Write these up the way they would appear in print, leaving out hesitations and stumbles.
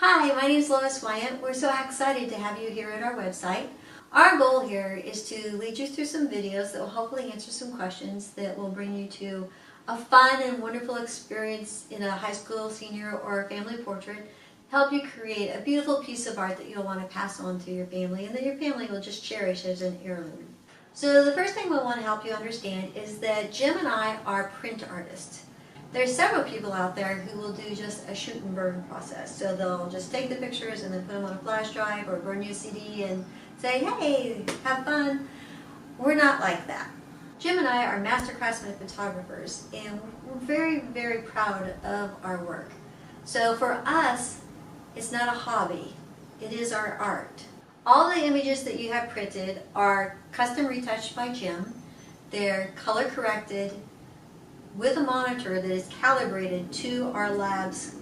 Hi, my name is Lois Wyant. We're so excited to have you here at our website. Our goal here is to lead you through some videos that will hopefully answer some questions that will bring you to a fun and wonderful experience in a high school, senior, or family portrait. Help you create a beautiful piece of art that you'll want to pass on to your family and that your family will just cherish as an heirloom. So the first thing we want to help you understand is that Jim and I are print artists. There's several people out there who will do just a shoot and burn process. So they'll just take the pictures and then put them on a flash drive or burn you a CD and say, hey, have fun. We're not like that. Jim and I are master craftsmen photographers, and we're very, very proud of our work. So for us, it's not a hobby. It is our art. All the images that you have printed are custom retouched by Jim. They're color corrected with a monitor that is calibrated to our lab's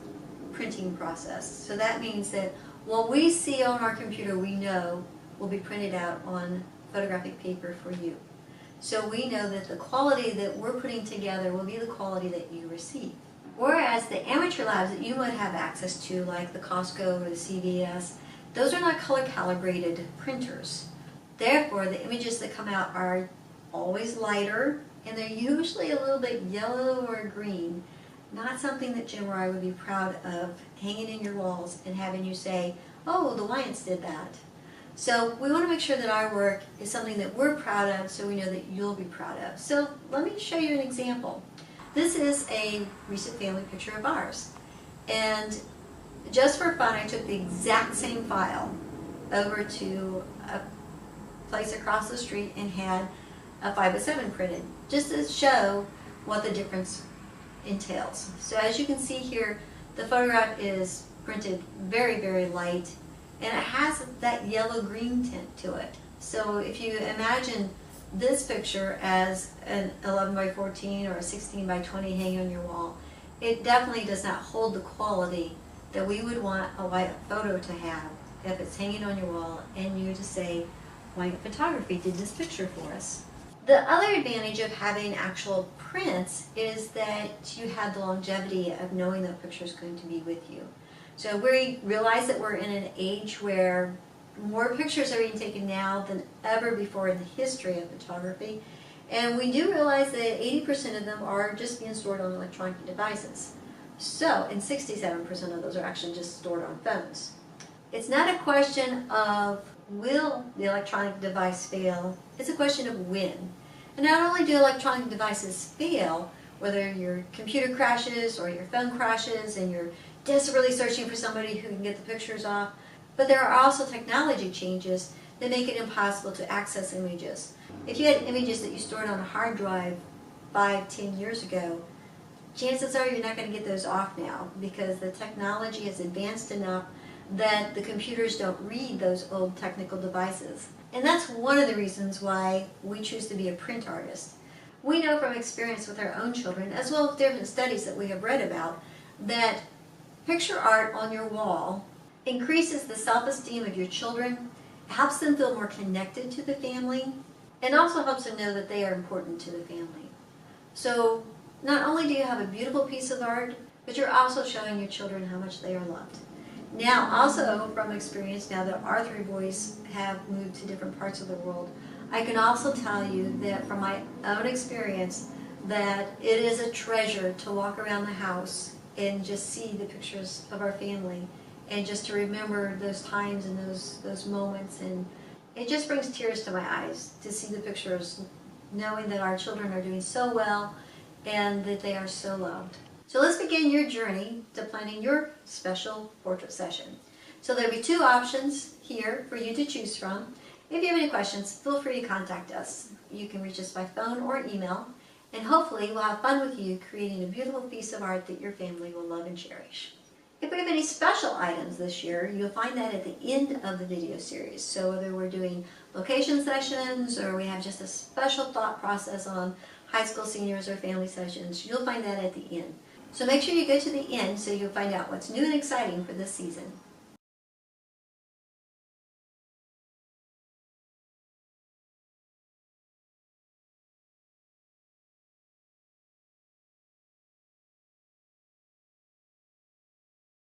printing process. So that means that what we see on our computer, we know will be printed out on photographic paper for you. So we know that the quality that we're putting together will be the quality that you receive. Whereas the amateur labs that you might have access to, like the Costco or the CVS, those are not color calibrated printers. Therefore, the images that come out are always lighter, and they're usually a little bit yellow or green. Not something that Jim or I would be proud of hanging in your walls and having you say, oh, the Wyants did that. So we want to make sure that our work is something that we're proud of, so we know that you'll be proud of. So let me show you an example. This is a recent family picture of ours. And just for fun, I took the exact same file over to a place across the street and had a 5:7 printed, just to show what the difference entails. So as you can see here, the photograph is printed very, very light, and it has that yellow-green tint to it. So if you imagine this picture as an 11:14 or a 16:20 hanging on your wall, it definitely does not hold the quality that we would want a Wyant photo to have if it's hanging on your wall and you to say, Wyant Photography did this picture for us. The other advantage of having actual prints is that you have the longevity of knowing that picture is going to be with you. So we realize that we're in an age where more pictures are being taken now than ever before in the history of photography, and we do realize that 80% of them are just being stored on electronic devices. So, and 67% of those are actually just stored on phones. It's not a question of will the electronic device fail, it's a question of when. And not only do electronic devices fail, whether your computer crashes or your phone crashes and you're desperately searching for somebody who can get the pictures off, but there are also technology changes that make it impossible to access images. If you had images that you stored on a hard drive 5-10 years ago, chances are you're not going to get those off now because the technology has advanced enough that the computers don't read those old technical devices. And that's one of the reasons why we choose to be a print artist. We know from experience with our own children, as well as different studies that we have read about, that picture art on your wall increases the self-esteem of your children, helps them feel more connected to the family, and also helps them know that they are important to the family. So not only do you have a beautiful piece of art, but you're also showing your children how much they are loved. Now, also from experience, now that our three boys have moved to different parts of the world, I can also tell you that from my own experience that it is a treasure to walk around the house and just see the pictures of our family and just to remember those times and those moments, and it just brings tears to my eyes to see the pictures, knowing that our children are doing so well and that they are so loved. So let's begin your journey to planning your special portrait session. So there'll be two options here for you to choose from. If you have any questions, feel free to contact us. You can reach us by phone or email, and hopefully we'll have fun with you creating a beautiful piece of art that your family will love and cherish. If we have any special items this year, you'll find that at the end of the video series. So whether we're doing location sessions or we have just a special thought process on high school seniors or family sessions, you'll find that at the end. So make sure you go to the end so you'll find out what's new and exciting for this season.